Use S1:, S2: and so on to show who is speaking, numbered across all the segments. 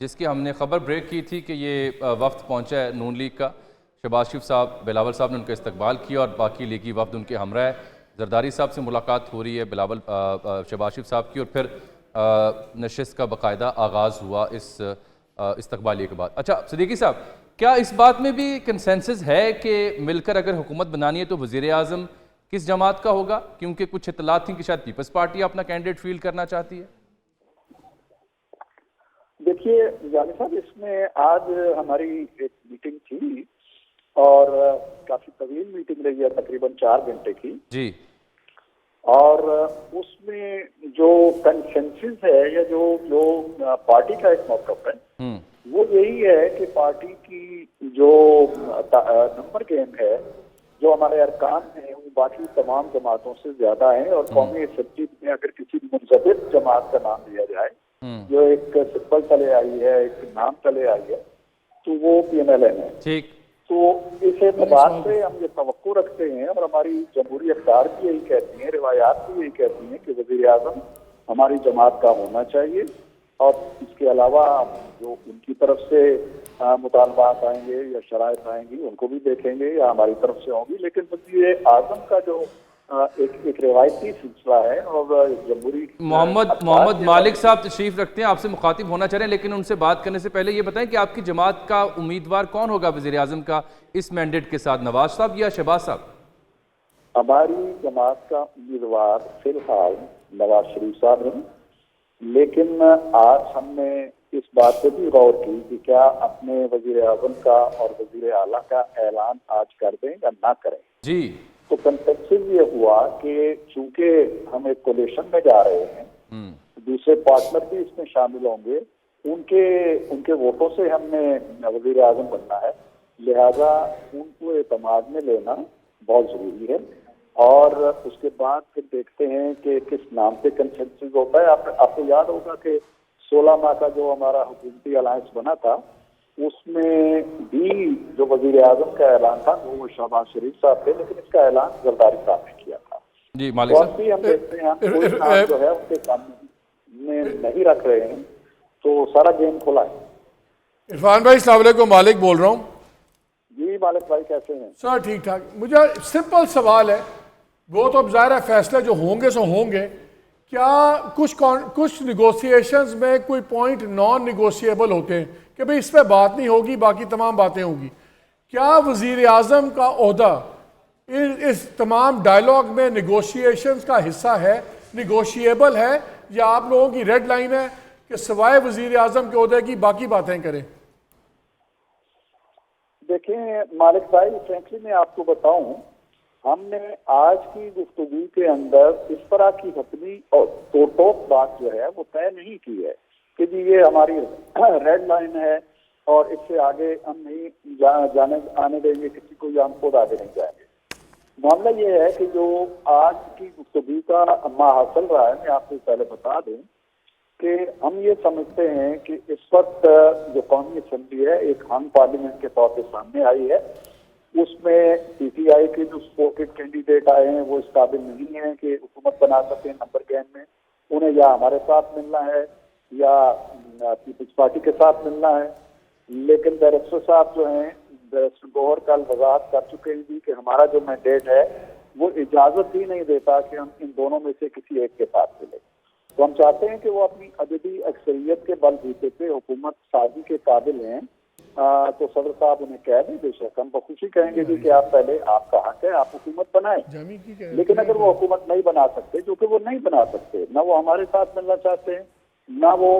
S1: جس کی ہم نے خبر بریک کی تھی کہ یہ وفد پہنچا ہے نون لیگ کا. شہباز شریف صاحب بلاول صاحب نے ان کا استقبال کیا اور باقی لیگی وفد ان کے ہمراہ ہے. زرداری صاحب سے ملاقات ہو رہی ہے بلاول شہباز شریف صاحب کی، اور پھر نشست کا باقاعدہ آغاز ہوا اس استقبالیے کے بعد. اچھا صدیقی صاحب، کیا اس بات میں بھی کنسنسس ہے کہ مل کر اگر حکومت بنانی ہے تو وزیر اعظم کس جماعت کا ہوگا؟ کیونکہ کچھ اطلاعات تھیں کہ شاید پیپلز پارٹی اپنا کینڈیڈیٹ فیلڈ کرنا چاہتی ہے.
S2: دیکھیے جانی صاحب، اس میں آج ہماری ایک میٹنگ تھی اور کافی طویل میٹنگ رہی ہے، تقریباً 4 گھنٹے کی
S1: جی.
S2: اور اس میں جو کنسنسس ہے یا جو پارٹی کا ایک موقف ہے وہ یہی ہے کہ پارٹی کی جو نمبر گیم ہے، جو ہمارے ارکان ہیں، وہ باقی تمام جماعتوں سے زیادہ ہیں. اور قومی اسمبلی میں اگر کسی منضبط جماعت کا نام لیا جائے جو ایک سمبل تلے آئی ہے، ایک نام تلے آئی ہے، تو وہ پی ایم ایل این ہے.
S1: ٹھیک.
S2: تو اس اعتبار سے ہم یہ توقع رکھتے ہیں اور ہماری جمہوری اقدار بھی یہی کہتی ہیں، روایات بھی یہی کہتی ہیں کہ وزیر اعظم ہماری جماعت کا ہونا چاہیے. اور اس کے علاوہ جو ان کی طرف سے مطالبات آئیں گے یا شرائط آئیں گی ان کو بھی دیکھیں گے یا ہماری طرف سے ہوں گی. لیکن وزیر اعظم کا جو ایک روایتی سلسلہ ہے اور جمہوری
S1: محمد مالک صاحب تشریف رکھتے ہیں، آپ سے مخاطب ہونا چاہ رہے ہیں، لیکن ان سے بات کرنے سے پہلے یہ بتائیں کہ آپ کی جماعت کا امیدوار کون ہوگا وزیر اعظم کا اس مینڈیٹ کے ساتھ، نواز صاحب یا شہباز صاحب؟
S2: ہماری جماعت کا امیدوار فی الحال نواز شریف صاحب ہیں، لیکن آج ہم نے اس بات پہ بھی غور کی کہ کیا اپنے وزیر اعظم کا اور وزیر اعلیٰ کا اعلان آج کر دیں یا نہ کریں. جی. تو کنسنسس یہ ہوا کہ چونکہ ہم ایک کولیشن میں جا رہے ہیں، دوسرے پارٹنر بھی اس میں شامل ہوں گے، ان کے ووٹوں سے ہم نے وزیر اعظم بننا ہے، لہذا ان کو اعتماد میں لینا بہت ضروری ہے. اور اس کے بعد پھر دیکھتے ہیں کہ کس نام پہ کنسنسس ہوتا ہے. آپ کو یاد ہوگا کہ 16 ماہ کا جو ہمارا حکومتی الائنس بنا تھا اس میں بھی جو وزیر اعظم کا اعلان تھا وہ شہباز شریف صاحب تھے، لیکن اس کا اعلان زرداری صاحب نے کیا تھا.
S1: جی مالک صاحب،
S2: بھی ہم دیکھتے ہیں کوئی نام جو ہے ان کے سامنے نہیں رکھ رہے ہیں، تو سارا گیم کھلا ہے.
S3: عرفان بھائی السلام علیکم، مالک بول رہا ہوں.
S2: جی مالک بھائی کیسے ہیں؟
S3: سر ٹھیک ٹھاک. مجھے سمپل سوال ہے، وہ تو اب ظاہر ہے فیصلے جو ہوں گے سو ہوں گے. کیا کچھ نیگوسیشنز میں کوئی پوائنٹ نان نیگوسیبل ہوتے ہیں کہ بھئی اس پہ بات نہیں ہوگی، باقی تمام باتیں ہوں گی؟ کیا وزیر اعظم کا عہدہ اس تمام ڈائلاگ میں نیگوشیشنز کا حصہ ہے، نیگوشیبل ہے، یا آپ لوگوں کی ریڈ لائن ہے کہ سوائے وزیر اعظم کے عہدے کی باقی باتیں کریں؟
S2: دیکھیں مالک بھائی، فرینکلی میں آپ کو بتاؤں، ہم نے آج کی گفتگو کے اندر اس طرح کی حتمی اور ٹوک بات جو ہے وہ طے نہیں کی ہے کہ جی یہ ہماری ریڈ لائن ہے اور اس سے آگے ہم نہیں آنے دیں گے کسی کو، یا ہم خود آگے نہیں جائیں گے. معاملہ یہ ہے کہ جو آج کی گفتگو کا ماحصل رہا ہے، میں آپ کو پہلے بتا دوں کہ ہم یہ سمجھتے ہیں کہ اس وقت جو قومی اسمبلی ہے ایک ہنگ پارلیمنٹ کے طور پہ سامنے آئی ہے. اس میں پی ٹی آئی کے جو سپورٹڈ کینڈیڈیٹ آئے ہیں وہ اس قابل نہیں ہیں کہ حکومت بنا سکیں نمبر گیم میں. انہیں یا ہمارے ساتھ ملنا ہے یا پیپلز پارٹی کے ساتھ ملنا ہے. لیکن بیرسٹر صاحب جو ہیں، بیرسٹر گوہر کل وضاحت کر چکے ہیں کہ ہمارا جو مینڈیٹ ہے وہ اجازت ہی نہیں دیتا کہ ہم ان دونوں میں سے کسی ایک کے ساتھ ملیں. تو ہم چاہتے ہیں کہ وہ اپنی عددی اکثریت کے بل بوتے پہ حکومت سازی کے قابل ہیں. تو صدر صاحب انہیں کہہ دیں، بے شک ہم بخوشی کہیں گے کہ آپ پہلے، آپ کا حق ہے، آپ حکومت بنائیں. لیکن اگر وہ حکومت نہیں بنا سکتے، جو کہ وہ نہیں بنا سکتے، نہ وہ ہمارے ساتھ ملنا چاہتے ہیں نہ وہ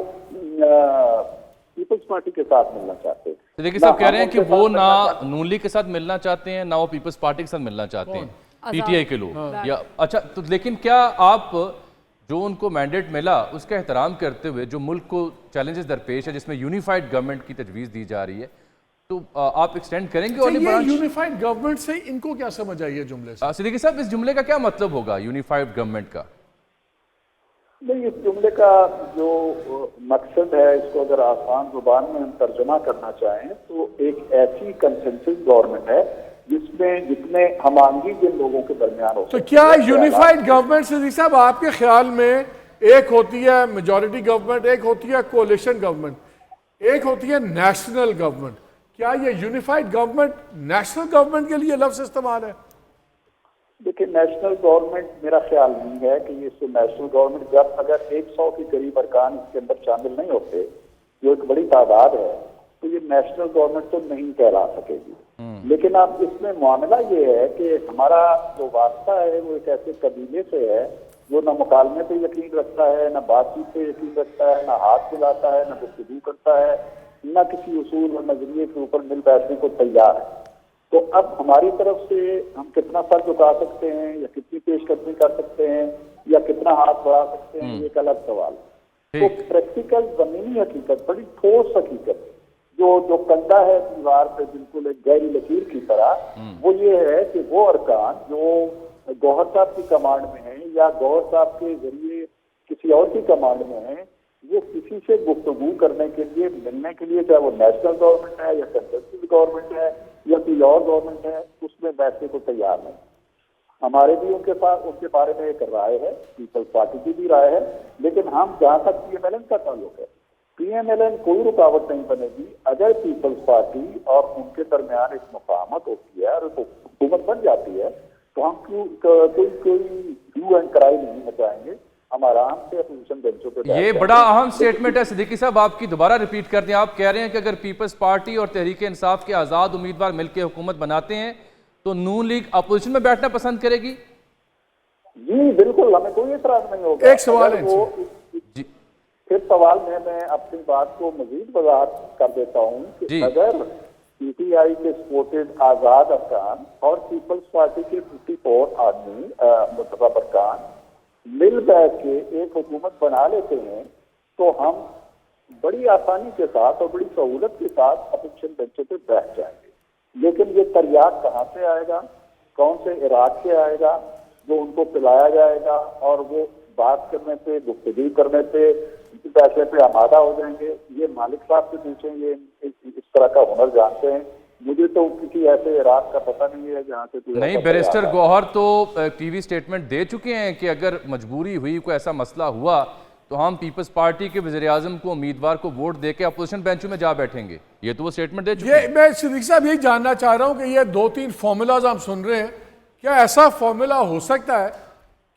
S2: پیپلز پارٹی کے ساتھ ملنا چاہتے ہیں.
S1: دیکھیے صاحب کہہ رہے ہیں کہ وہ نہ نون لیگ کے ساتھ ملنا چاہتے ہیں، نہ وہ پیپلز پارٹی کے ساتھ ملنا چاہتے ہیں، پی ٹی آئی کے لوگ. اچھا تو لیکن کیا آپ جو ان کو مینڈیٹ ملا اس کا احترام کرتے ہوئے جو ملک کو چیلنجز درپیش ہے جس میں یونیفائڈ گورنمنٹ کی تجویز دی جا رہی ہے، تو آپ ایکسٹینڈ کریں گے؟ اور
S3: یہ یونیفائڈ گورنمنٹ سے ان کو کیا سمجھ آئی ہے جملے سے؟
S1: صدیقی صاحب اس جملے کا کیا مطلب ہوگا یونیفائڈ گورنمنٹ کا؟
S2: نہیں، اس جملے کا جو مقصد ہے اس کو اگر آسان زبان میں ہم ترجمہ کرنا چاہیں تو ایک ایسی کنسنسس گورنمنٹ ہے جس میں جتنے ہم آہنگی جن لوگوں کے درمیان ہو.
S3: تو کیا یونیفائڈ گورنمنٹ صدیق صاحب آپ کے خیال میں ایک ہوتی ہے میجورٹی گورنمنٹ، ایک ہوتی ہے کولیشن گورنمنٹ؟ ایک ہوتی ہے نیشنل گورنمنٹ. کیا یہ یونیفائڈ گورنمنٹ نیشنل گورنمنٹ کے لیے لفظ استعمال ہے؟
S2: دیکھیے نیشنل گورنمنٹ میرا خیال نہیں ہے کہ یہ نیشنل گورنمنٹ جب اگر 100 کے قریب ارکان اس کے اندر شامل نہیں ہوتے جو ایک بڑی تعداد ہے تو یہ نیشنل گورنمنٹ تو نہیں کہلا سکے گی. لیکن اب اس میں معاملہ یہ ہے کہ ہمارا جو واسطہ ہے وہ ایک ایسے قبیلے سے ہے جو نہ مکالمے پہ یقین رکھتا ہے نہ بات چیت پہ یقین رکھتا ہے نہ ہاتھ ملاتا ہے نہ گفتگو کرتا ہے نہ کسی اصول اور نظریے کے اوپر مل بیٹھنے کو تیار ہے. تو اب ہماری طرف سے ہم کتنا سر جھکا سکتے ہیں یا کتنی پیش قدمی کر سکتے ہیں یا کتنا ہاتھ بڑھا سکتے ہیں یہ ایک الگ سوال ہے. تو پریکٹیکل زمینی حقیقت بڑی ٹھوس حقیقت جو کندھا ہے دیوار پہ بالکل ایک گہری لکیر کی طرح وہ یہ ہے کہ وہ ارکان جو گوہر صاحب کی کمانڈ میں ہیں یا گوہر صاحب کے ذریعے کسی اور کی کمانڈ میں ہیں وہ کسی سے گفتگو کرنے کے لیے ملنے کے لیے چاہے وہ نیشنل گورنمنٹ ہے یا کنسرٹیو گورنمنٹ ہے یا کوئی اور گورنمنٹ ہے اس میں بیٹھنے کو تیار نہیں. ہمارے بھی ان کے بارے میں ایک رائے ہے پیپلز پارٹی کی بھی رائے ہے لیکن ہم جہاں تک پی ایم ایل این کا تعلق ہے پی ایم ایل این کوئی رکاوٹ نہیں بنے گی اگر پیپلز پارٹی اور ان کے درمیان ایک مفاہمت ہوتی ہے اور حکومت بن جاتی ہے تو ہم کوئی ہیو اینڈ کرائی نہیں مچائیں گے. ہم آرام سے اپوزیشن بینچوں پہ
S1: یہ بڑا اہم سٹیٹمنٹ ہے صدیقی صاحب آپ کی دوبارہ ریپیٹ کر دیں. آپ کہہ رہے ہیں کہ اگر پیپلز پارٹی اور تحریک انصاف کے آزاد امیدوار مل کے حکومت بناتے ہیں تو نون لیگ اپوزیشن میں بیٹھنا پسند کرے گی؟
S2: جی بالکل ہمیں کوئی اعتراض نہیں ہوگا.
S3: ایک سوال ہے
S1: جی
S2: پھر سوال میں اپنی بات کو مزید وضاحت کر دیتا ہوں کہ اگر پی ٹی آئی کے سپورٹڈ آزاد ارکان اور پیپلز پارٹی کے 54 آدمی متفق ارکان مل بیٹھ کے ایک حکومت بنا لیتے ہیں تو ہم بڑی آسانی کے ساتھ اور بڑی سہولت کے ساتھ اپوزیشن بینچوں پہ بیٹھ جائیں گے. لیکن یہ تریاق کہاں سے آئے گا کون سے عراق سے آئے گا جو ان کو پلایا جائے گا اور وہ بات کرنے پہ گفتگو کرنے پہ پیسے پہ آمادہ ہو جائیں گے. یہ مالک صاحب سے پوچھیں یہ اس طرح کا ہنر جانتے ہیں. مجھے تو کسی ایسے عراق کا پتہ نہیں ہے جہاں سے
S1: نہیں. بیرسٹر گوہر تو ٹی وی سٹیٹمنٹ دے چکے ہیں کہ اگر مجبوری ہوئی کوئی ایسا مسئلہ ہوا تو ہم پیپلز پارٹی کے وزیر اعظم کو امیدوار کو ووٹ دے کے اپوزیشن بینچوں میں جا بیٹھیں گے. یہ تو وہ سٹیٹمنٹ دے چکے ہیں.
S3: میں صدیق صاحب یہی جاننا چاہ رہا ہوں کہ یہ 2-3 فارمولاز ہم سن رہے ہیں کیا ایسا فارمولا ہو سکتا ہے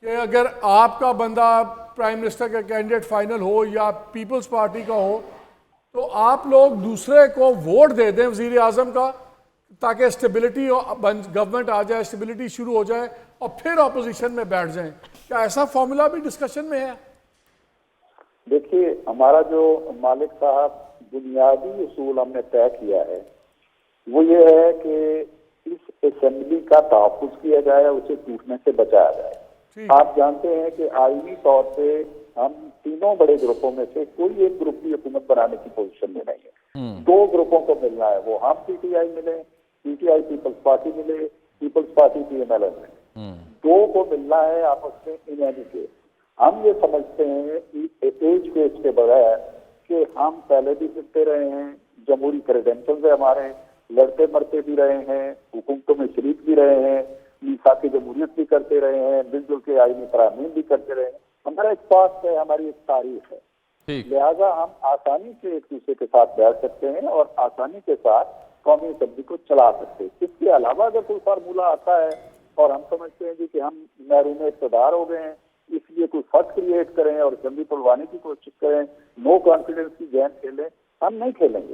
S3: کہ اگر آپ کا بندہ پرائم منسٹر کا کینڈیڈیٹ فائنل ہو یا پیپلز پارٹی کا ہو تو آپ لوگ دوسرے کو ووٹ دے دیں وزیر اعظم کا تاکہ اسٹیبلٹی گورنمنٹ آ جائے اسٹیبلٹی شروع ہو جائے اور پھر اپوزیشن میں بیٹھ جائیں؟ کیا ایسا فارمولا بھی ڈسکشن میں ہے؟
S2: دیکھیے ہمارا جو مالک صاحب بنیادی اصول ہم نے طے کیا ہے وہ یہ ہے کہ اس اسمبلی کا تحفظ کیا جائے اسے ٹوٹنے سے بچایا جائے. آپ جانتے ہیں کہ آئینی طور پہ ہم تینوں بڑے گروپوں میں سے کوئی ایک گروپ کی حکومت بنانے کی پوزیشن میں نہیں ہے. 2 گروپوں کو ملنا ہے وہ ہم پی ٹی آئی ملے P T I Peoples Party ملے Peoples Party P M L N میں 2 کو ملنا ہے آپس میں ان اینی کیس. ہم یہ سمجھتے ہیں ایج بیس کے بغیر کہ ہم پہلے بھی ملتے رہے ہیں جمہوری کریڈینشل ہے ہمارے لڑتے مرتے بھی رہے ہیں حکومتوں میں شریک بھی رہے ہیں میثاق جمہوریت بھی کرتے رہے ہیں مل جل کے آئینی ترامیم بھی کرتے رہے ہیں. ہمارا ایک پاس ہے ہماری ایک تاریخ ہے. لہٰذا ہم آسانی سے ایک دوسرے کے ساتھ بیٹھ سکتے ہیں اور آسانی کے ساتھ قومی اسمبلی کو چلا سکتے ہیں. اس کے علاوہ اگر کوئی فارمولہ آتا ہے اور ہم سمجھتے ہیں کہ ہم محروم اقتدار ہو گئے ہیں اس لیے کوئی فرق کریٹ کریں اور اسمبلی تڑوانے کی کوشش کریں نو کانفیڈنس کی گیم کھیلیں ہم نہیں کھیلیں گے.